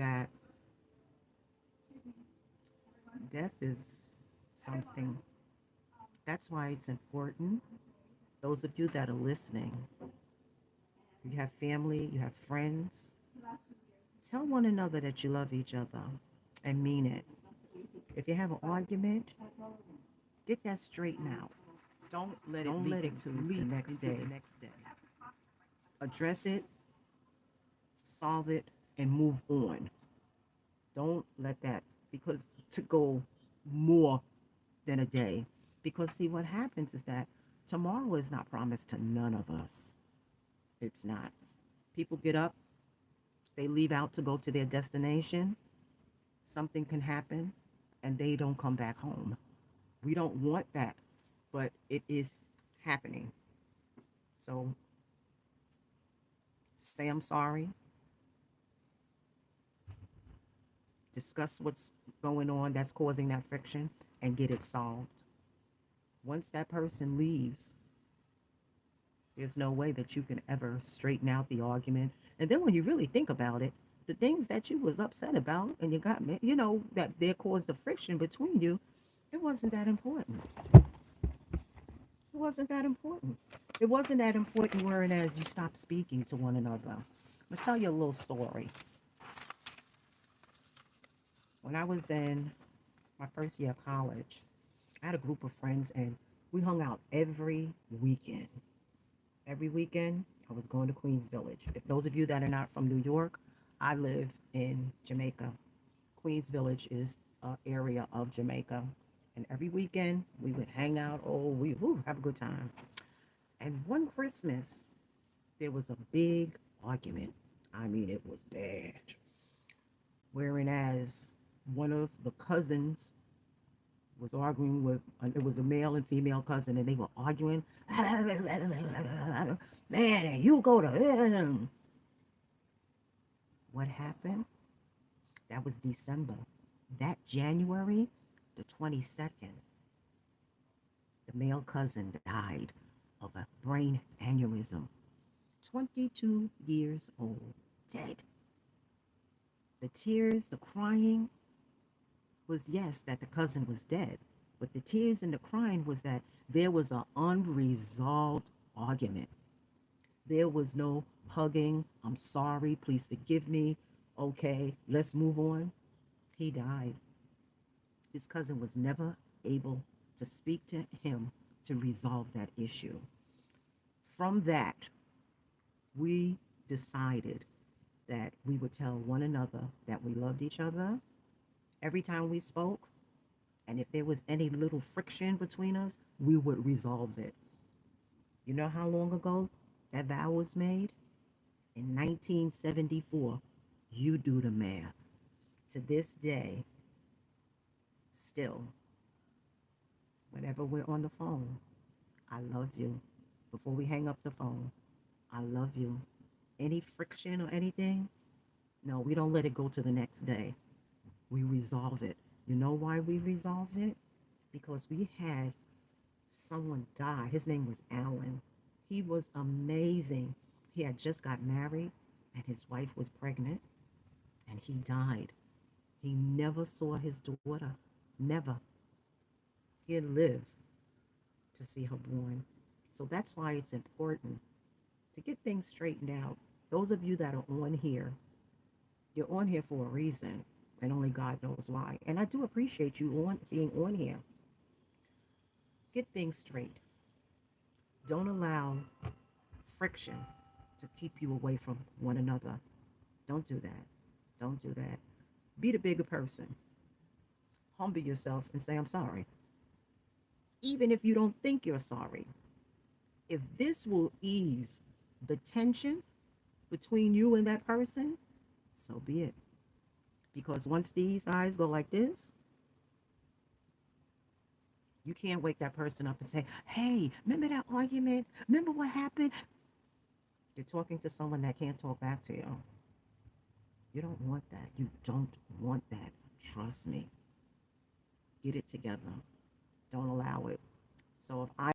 that death is something. That's why it's important. Those of you that are listening, you have family, you have friends, tell one another that you love each other and mean it. If you have an argument, get that straightened out. Don't let it leak into the next day. Address it, solve it, and move on. Don't let that because to go more than a day. Because see what happens is that tomorrow is not promised to none of us. It's not. People get up, they leave out to go to their destination. Something can happen and they don't come back home. We don't want that, but it is happening. So say I'm sorry, discuss what's going on that's causing that friction, and get it solved. Once that person leaves, there's no way that you can ever straighten out the argument. And then when you really think about it, the things that you was upset about and you got, that there caused the friction between you, it wasn't that important. It wasn't that important. It wasn't that important whereas you stopped speaking to one another. I'll tell you a little story. When I was in my first year of college, I had a group of friends and we hung out every weekend. Every weekend, I was going to Queens Village. If those of you that are not from New York, I live in Jamaica. Queens Village is an area of Jamaica. And every weekend, we would hang out. Oh, we have a good time. And one Christmas, there was a big argument. I mean, it was bad. Whereas one of the cousins was arguing with, it was a male and female cousin, and they were arguing. Man, and you go to. What happened? That was December. That January the 22nd, the male cousin died of a brain aneurysm. 22 years old, dead. The tears, the crying was, yes, that the cousin was dead, but the tears and the crying was that there was an unresolved argument. There was no hugging, I'm sorry, please forgive me, okay, let's move on. He died. His cousin was never able to speak to him to resolve that issue. From that, we decided that we would tell one another that we loved each other every time we spoke. And if there was any little friction between us, we would resolve it. You know how long ago that vow was made? In 1974. You do the math. To this day, still, whenever we're on the phone, I love you. Before we hang up the phone, I love you. Any friction or anything, no, we don't let it go to the next day. We resolve it. You know why we resolve it? Because we had someone die. His name was Alan. He was amazing. He had just got married and his wife was pregnant and he died. He never saw his daughter. Never. He'd live to see her born. So that's why it's important to get things straightened out. Those of you that are on here, you're on here for a reason, and only God knows why. And I do appreciate you on being on here. Get things straight. Don't allow friction to keep you away from one another. Don't do that. Don't do that. Be the bigger person. Humble yourself and say, I'm sorry. Even if you don't think you're sorry. If this will ease the tension between you and that person, so be it. Because once these eyes go like this, you can't wake that person up and say, hey, remember that argument? Remember what happened? You're talking to someone that can't talk back to you. You don't want that. You don't want that. Trust me. Get it together. Don't allow it. So if I